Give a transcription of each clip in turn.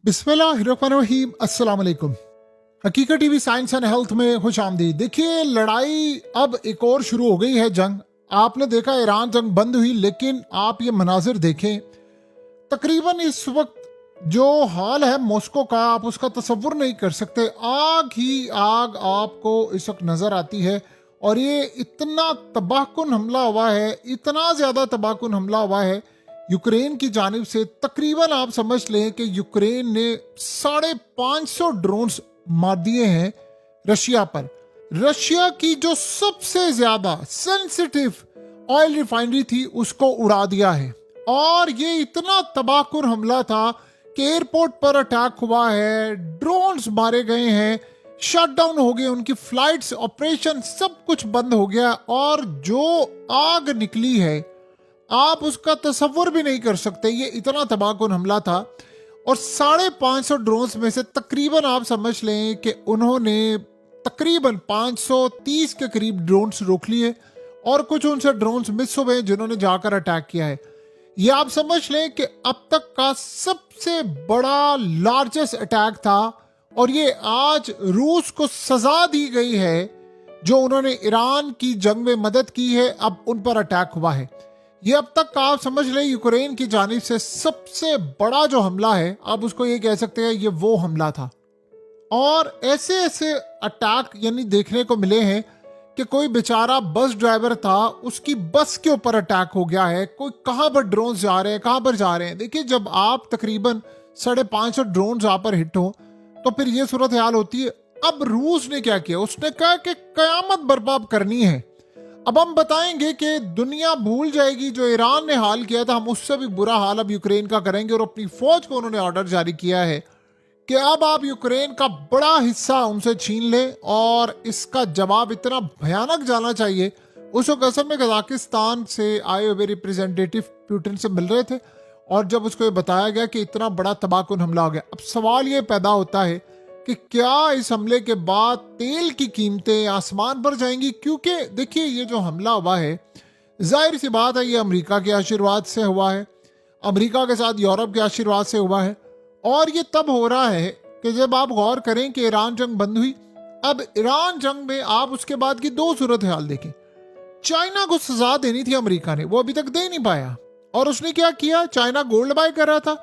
बिस्मिल्लाहिर्रहमानिर्रहीम, अस्सलाम वालेकुम। हकीकत टीवी साइंस एंड हेल्थ में खुश आमदीद। देखिए, लड़ाई अब एक और शुरू हो गई है। जंग आपने देखा, ईरान जंग बंद हुई, लेकिन आप ये मनाजिर देखें, तकरीबन इस वक्त जो हाल है मॉस्को का, आप उसका तसव्वुर नहीं कर सकते। आग ही आग आपको इस वक्त नजर आती है और ये इतना तबाहकुन हमला हुआ है, इतना ज्यादा तबाहकुन हमला हुआ है यूक्रेन की जानिब से। तकरीबन आप समझ लें कि यूक्रेन ने 550 ड्रोन्स मार दिए हैं रशिया पर। रशिया की जो सबसे ज्यादा सेंसिटिव ऑयल रिफाइनरी थी उसको उड़ा दिया है। और ये इतना तबाहकुन हमला था कि एयरपोर्ट पर अटैक हुआ है, ड्रोन्स मारे गए हैं, शटडाउन हो गए उनकी फ्लाइट्स, ऑपरेशन सब कुछ बंद हो गया। और जो आग निकली है आप उसका तसव्वुर भी नहीं कर सकते। ये इतना तबाहकुन हमला था। और 550 ड्रोन्स में से तकरीबन आप समझ लें कि उन्होंने तकरीबन 530 के करीब ड्रोन्स रोक लिए और कुछ उनसे ड्रोन्स मिस हुए जिन्होंने जाकर अटैक किया है। ये आप समझ लें कि अब तक का सबसे बड़ा लार्जेस्ट अटैक था। और ये आज रूस को सजा दी गई है जो उन्होंने ईरान की जंग में मदद की है, अब उन पर अटैक हुआ है। ये अब तक का आप समझ लें यूक्रेन की जानिब से सबसे बड़ा जो हमला है, आप उसको ये कह सकते हैं ये वो हमला था। और ऐसे ऐसे अटैक यानी देखने को मिले हैं कि कोई बेचारा बस ड्राइवर था, उसकी बस के ऊपर अटैक हो गया है। कोई कहां पर ड्रोन जा रहे हैं, कहां पर जा रहे हैं। देखिए, जब आप तकरीबन 550 ड्रोन आप पर हिट हो तो फिर ये सूरत हाल होती है। अब रूस ने क्या किया, उसने कहा कि कयामत बर्बाद करनी है। अब हम बताएंगे कि दुनिया भूल जाएगी जो ईरान ने हाल किया था, हम उससे भी बुरा हाल अब यूक्रेन का करेंगे। और अपनी फौज को उन्होंने ऑर्डर जारी किया है कि अब आप यूक्रेन का बड़ा हिस्सा उनसे छीन लें और इसका जवाब इतना भयानक जाना चाहिए। उस वक्त असल में कजाकिस्तान से आए हुए रिप्रेजेंटेटिव पुतिन से मिल रहे थे और जब उसको ये बताया गया कि इतना बड़ा तबाहकुन हमला हो गया, अब सवाल ये पैदा होता है कि क्या इस हमले के बाद तेल की कीमतें आसमान पर जाएंगी। क्योंकि देखिए, ये जो हमला हुआ है, जाहिर सी बात है ये अमेरिका के आशीर्वाद से हुआ है, अमेरिका के साथ यूरोप के आशीर्वाद से हुआ है। और ये तब हो रहा है कि जब आप गौर करें कि ईरान जंग बंद हुई। अब ईरान जंग में आप उसके बाद की दो सूरत हाल देखें। चाइना को सजा देनी थी अमेरिका ने, वो अभी तक दे नहीं पाया। और उसने क्या किया, चाइना गोल्ड बाय कर रहा था,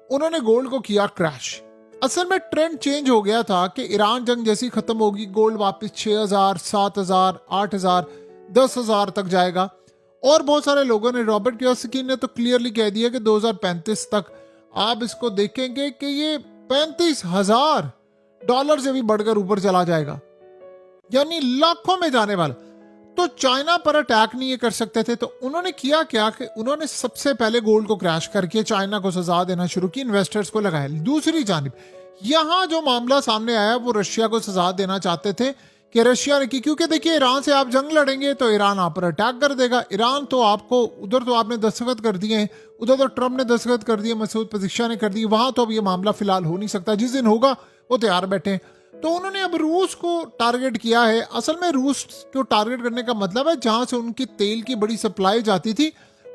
उन्होंने गोल्ड को किया क्रैश। असल में ट्रेंड चेंज हो गया था कि ईरान जंग जैसी खत्म होगी, गोल्ड वापस 6000, 7000, 8000, 10,000 तक जाएगा। और बहुत सारे लोगों ने, रॉबर्ट कियोसाकी ने तो क्लियरली कह दिया कि 2035 तक आप इसको देखेंगे कि ये $35,000 से भी बढ़कर ऊपर चला जाएगा, यानी लाखों में जाने वाला। तो चाइना पर अटैक नहीं ये कर सकते थे, तो उन्होंने किया क्या कि उन्होंने सबसे पहले गोल्ड को क्रैश करके चाइना को सजा देना शुरू की, इन्वेस्टर्स को लगाया। दूसरी जानिब यहां जो मामला सामने आया वो रशिया को सजा देना चाहते थे कि रशिया ने की, क्योंकि देखिए ईरान से आप जंग लड़ेंगे तो ईरान आप पर अटैक कर देगा। ईरान तो आपको उधर तो आपने दस्तखत कर दिए हैं, उधर तो ट्रम्प ने दस्तखत कर दिए, मसूद पज़ेश्कियान ने कर दी, वहां तो अब ये मामला फिलहाल हो नहीं सकता। जिस दिन होगा वो तैयार बैठे हैं। तो उन्होंने अब रूस को टारगेट किया है। असल में रूस को टारगेट करने का मतलब है जहां से उनकी तेल की बड़ी सप्लाई जाती थी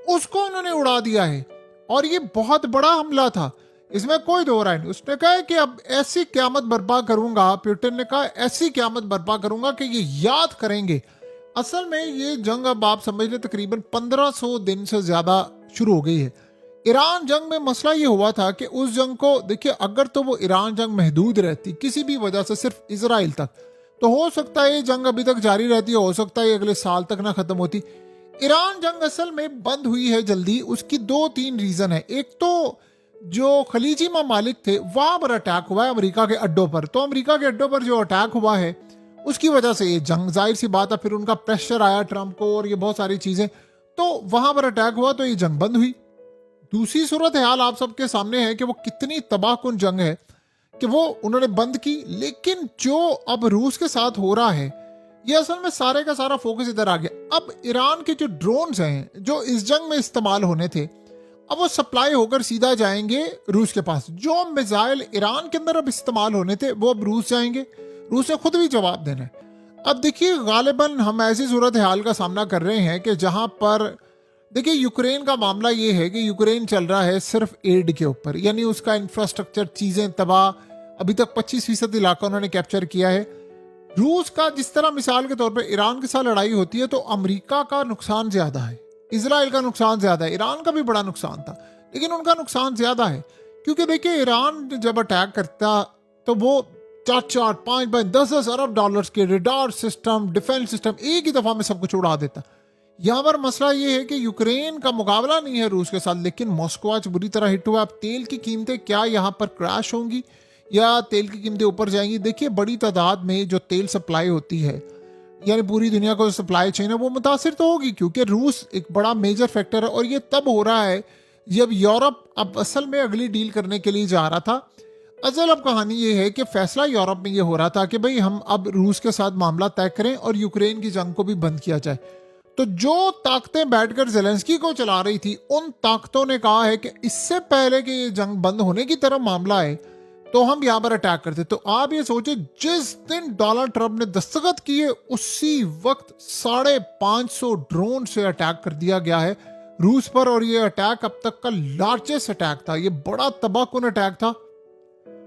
उसको उन्होंने उड़ा दिया है। और ये बहुत बड़ा हमला था, इसमें कोई दो राय नहीं। उसने कहा कि अब ऐसी क़यामत बर्पा करूंगा, पुतिन ने कहा ऐसी क़यामत बर्पा करूंगा कि ये याद करेंगे। असल में ये जंग अब आप समझ लें तकरीबन 1500 दिन से ज्यादा शुरू हो गई है। ईरान जंग में मसला ये हुआ था कि उस जंग को देखिए, अगर तो वो ईरान जंग महदूद रहती किसी भी वजह से सिर्फ इजराइल तक, तो हो सकता है ये जंग अभी तक जारी रहती, हो सकता है अगले साल तक ना खत्म होती। ईरान जंग असल में बंद हुई है जल्दी, उसकी 2-3 रीजन है। एक तो जो खलीजी ममालिक थे वहां पर अटैक हुआ है अमेरिका के अड्डों पर, तो अमेरिका के अड्डों पर जो अटैक हुआ है उसकी वजह से ये जंग, जाहिर सी बात है, फिर उनका प्रेशर आया ट्रंप को और ये बहुत सारी चीजें, तो वहां पर अटैक हुआ तो ये जंग बंद हुई। दूसरी सूरत हाल आप सबके सामने है कि वो कितनी तबाहकुन जंग है कि वो उन्होंने बंद की। लेकिन जो अब रूस के साथ हो रहा है, ये असल में सारे का सारा फोकस इधर आ गया। अब ईरान के जो ड्रोन्स हैं जो इस जंग में इस्तेमाल होने थे, अब वो सप्लाई होकर सीधा जाएंगे रूस के पास। जो मिसाइल ईरान के अंदर अब इस्तेमाल होने थे वो अब रूस जाएंगे, रूस ने खुद भी जवाब देना है। अब देखिए, गालिबन हम ऐसी सूरत हाल का सामना कर रहे हैं कि जहां पर देखिए यूक्रेन का मामला ये है कि यूक्रेन चल रहा है सिर्फ एड के ऊपर, यानी उसका इंफ्रास्ट्रक्चर चीजें तबाह, अभी तक 25% इलाका उन्होंने कैप्चर किया है। रूस का जिस तरह मिसाल के तौर पे ईरान के साथ लड़ाई होती है तो अमेरिका का नुकसान ज्यादा है, इजराइल का नुकसान ज्यादा है, ईरान का भी बड़ा नुकसान था लेकिन उनका नुकसान ज्यादा है। क्योंकि देखिए ईरान जब अटैक करता तो वो 4-4, 5-10 अरब डॉलर्स के रेडार सिस्टम, डिफेंस सिस्टम एक ही दफा में सब कुछ उड़ा देता। यहाँ पर मसला ये है कि यूक्रेन का मुकाबला नहीं है रूस के साथ, लेकिन मॉस्को आज बुरी तरह हिट हुआ। अब तेल की कीमतें क्या यहाँ पर क्रैश होंगी या तेल की कीमतें ऊपर जाएंगी? देखिए बड़ी तादाद में जो तेल सप्लाई होती है, यानी पूरी दुनिया को सप्लाई चेन है, वो मुतासिर तो होगी क्योंकि रूस एक बड़ा मेजर फैक्टर है। और ये तब हो रहा है जब यूरोप अब असल में अगली डील करने के लिए जा रहा था। असल अब कहानी ये है कि फैसला यूरोप में ये हो रहा था कि भाई हम अब रूस के साथ मामला तय करें और यूक्रेन की जंग को भी बंद किया जाए। तो जो ताकतें बैठकर जेलेंस्की को चला रही थी, उन ताकतों ने कहा है कि इससे पहले कि ये जंग बंद होने की तरफ मामला है तो हम यहाँ पर अटैक करते। तो आप ये सोचे, जिस दिन डोनाल्ड ट्रंप ने दस्तखत किए उसी वक्त 550 ड्रोन से अटैक कर दिया गया है रूस पर। और ये अटैक अब तक का लार्जेस्ट अटैक था, ये बड़ा तबाहकुन अटैक था।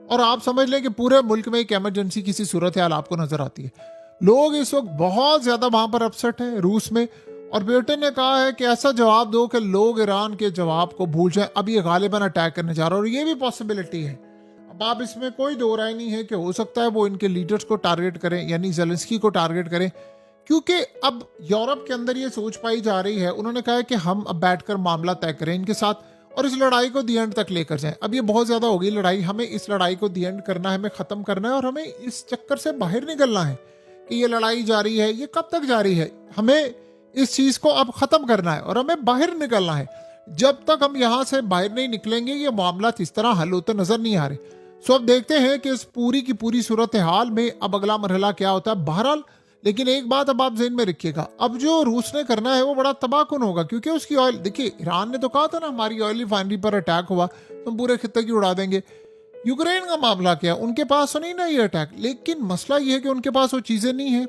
और आप समझ लें कि पूरे मुल्क में एक इमरजेंसी की सी सूरत हाल आपको नजर आती है। लोग इस वक्त बहुत ज्यादा वहां पर अपसेट है रूस में। और ब्रिटेन ने कहा है कि ऐसा जवाब दो कि लोग ईरान के जवाब को भूल जाएं। अब ये गालिबन अटैक करने जा रहा है और ये भी पॉसिबिलिटी है। अब आप इसमें कोई दो राय नहीं है कि हो सकता है वो इनके लीडर्स को टारगेट करें, यानी जेलेंस्की को टारगेट करें। क्योंकि अब यूरोप के अंदर ये सोच पाई जा रही है, उन्होंने कहा है कि हम अब बैठकर मामला तय करें इनके साथ और इस लड़ाई को दी एंड तक लेकर जाएं। अब ये बहुत ज्यादा हो गई लड़ाई, हमें इस लड़ाई को दी एंड करना है, हमें खत्म करना है और हमें इस चक्कर से बाहर निकलना है कि ये लड़ाई जारी है, ये कब तक जारी है, हमें इस चीज को अब खत्म करना है और हमें बाहर निकलना है। जब तक हम यहां से बाहर नहीं निकलेंगे ये मामला इस तरह हल होते नजर नहीं आ रहे। सो अब देखते हैं कि इस पूरी की पूरी सूरत हाल में अब अगला मरहला क्या होता है। बहरहाल लेकिन एक बात अब आप ज़हन में रखिएगा, अब जो रूस ने करना है वो बड़ा तबाहकुन होगा क्योंकि उसकी ऑयल, देखिए ईरान ने तो कहा था ना हमारी ऑयल रिफाइनरी पर अटैक हुआ तो हम पूरे खित्ते की उड़ा देंगे। यूक्रेन का मामला क्या, उनके पास तो नहीं ना ये अटैक, लेकिन मसला ये है कि उनके पास वो चीज़ें नहीं है।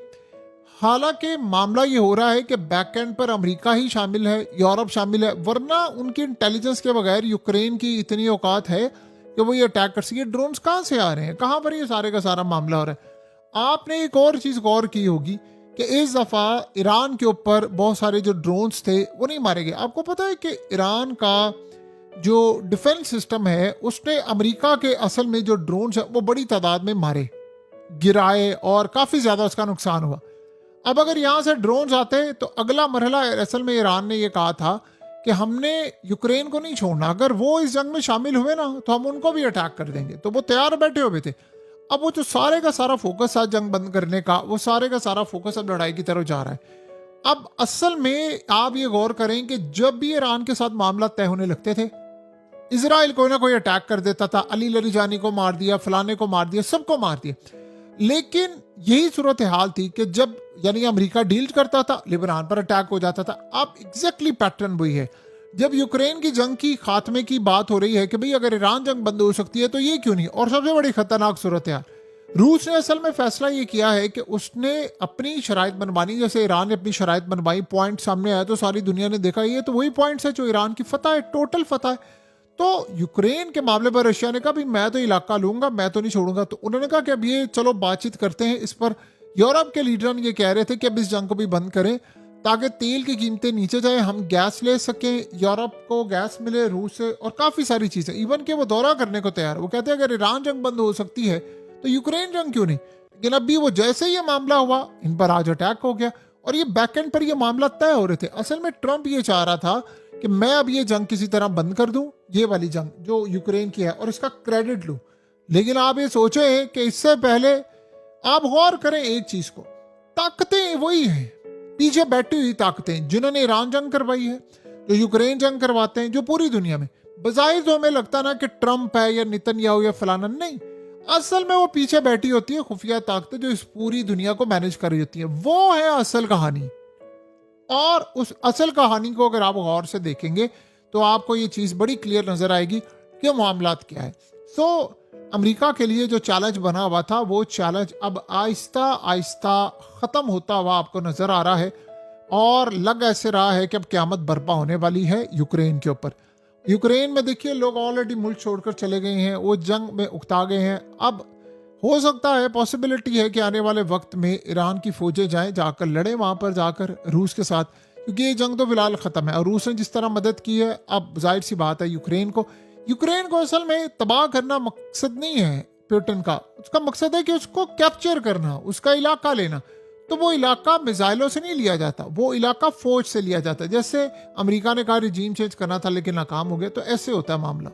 हालांकि मामला ये हो रहा है कि बैक एंड पर अमेरिका ही शामिल है, यूरोप शामिल है, वरना उनकी इंटेलिजेंस के बगैर यूक्रेन की इतनी औकात है कि वो ये अटैक कर सके। ड्रोन्स कहाँ से आ रहे हैं, कहाँ पर ये सारे का सारा मामला हो रहा है। आपने एक और चीज़ गौर की होगी कि इस दफ़ा ईरान के ऊपर बहुत सारे जो ड्रोन्स थे वो नहीं मारे गए। आपको पता है कि ईरान का जो डिफेंस सिस्टम है उसने अमेरिका के असल में जो ड्रोन्स है वो बड़ी तादाद में मारे, गिराए और काफ़ी ज़्यादा उसका नुकसान हुआ। अब अगर यहाँ से ड्रोन्स आते तो अगला मरहला असल में ईरान ने ये कहा था कि हमने यूक्रेन को नहीं छोड़ना, अगर वो इस जंग में शामिल हुए ना तो हम उनको भी अटैक कर देंगे। तो वो तैयार बैठे हुए थे। अब वो जो सारे का सारा फोकस था जंग बंद करने का, वो सारे का सारा फोकस अब लड़ाई की तरफ जा रहा है। अब असल में आप ये गौर करें कि जब भी ईरान के साथ मामला तय होने लगते थे, इजराइल कोई ना कोई अटैक कर देता था, अली लरीजानी को मार दिया, फलाने को मार दिया, सबको मार दिया। लेकिन यही सूरत हाल थी कि जब यानी अमेरिका डील करता था लिबनान पर अटैक हो जाता था। अब एग्जैक्टली पैटर्न वही है। जब यूक्रेन की जंग की खात्मे की बात हो रही है कि भाई अगर ईरान जंग बंद हो सकती है तो ये क्यों नहीं। और सबसे बड़ी खतरनाक सूरत है, रूस ने असल में फैसला ये किया है कि उसने अपनी शराइत बनवानी, जैसे ईरान ने अपनी शराइत बनवाई, पॉइंट सामने आया तो सारी दुनिया ने देखा ये तो वही पॉइंट्स है जो ईरान की फतह है, टोटल फतह है। तो यूक्रेन के मामले पर रशिया ने कहा भी मैं तो इलाका लूंगा, मैं तो नहीं छोड़ूंगा। तो उन्होंने कहा कि अब ये चलो बातचीत करते हैं इस पर। यूरोप के लीडर ये कह रहे थे कि अब इस जंग को भी बंद करें ताकि तेल की कीमतें नीचे जाए, हम गैस ले सकें, यूरोप को गैस मिले रूस से और काफ़ी सारी चीज़ें। इवन के वो दौरा करने को तैयार, वो कहते हैं अगर ईरान जंग बंद हो सकती है तो यूक्रेन जंग क्यों नहीं। लेकिन अभी वो जैसे ही ये मामला हुआ इन पर आज अटैक हो गया और ये बैकएंड पर ये मामला तय हो रहे थे। असल में ट्रंप ये चाह रहा था कि मैं अब ये जंग किसी तरह बंद कर दूं, ये वाली जंग जो यूक्रेन की है, और इसका क्रेडिट लूं। लेकिन आप ये सोचे कि इससे पहले आप गौर करें एक चीज को, ताकतें वही हैं, पीछे बैठी हुई ताकतें जिन्होंने ईरान जंग करवाई है, जो यूक्रेन जंग करवाते हैं, जो पूरी दुनिया में बजाय तो हमें लगता ना कि ट्रंप है या नेतन्याहू या फलाना, नहीं, असल में वो पीछे बैठी होती है खुफिया ताकतें जो इस पूरी दुनिया को मैनेज कर रही होती है। वो है असल कहानी। और उस असल कहानी को अगर आप गौर से देखेंगे तो आपको ये चीज़ बड़ी क्लियर नजर आएगी कि मामलात क्या है। सो अमेरिका के लिए जो चैलेंज बना हुआ था वो चैलेंज अब आहिस्ता आहिस्ता ख़त्म होता हुआ आपको नज़र आ रहा है। और लग ऐसे रहा है कि अब क़यामत बर्पा होने वाली है यूक्रेन के ऊपर। यूक्रेन में देखिए लोग ऑलरेडी मुल्क छोड़कर चले गए हैं, वो जंग में उकता गए हैं। अब हो सकता है, पॉसिबिलिटी है कि आने वाले वक्त में ईरान की फौजें जाएं, जाकर लड़ें वहाँ पर जाकर रूस के साथ, क्योंकि ये जंग तो फिलहाल ख़त्म है। और रूस ने जिस तरह मदद की है, अब जाहिर सी बात है यूक्रेन को असल में तबाह करना मकसद नहीं है पुतिन का। उसका मकसद है कि उसको कैप्चर करना, उसका इलाका लेना। तो वो इलाका मिसाइलों से नहीं लिया जाता, वो इलाका फौज से लिया जाता है। जैसे अमेरिका ने कहा रिजीम चेंज करना था लेकिन नाकाम हो गया, तो ऐसे होता है मामला।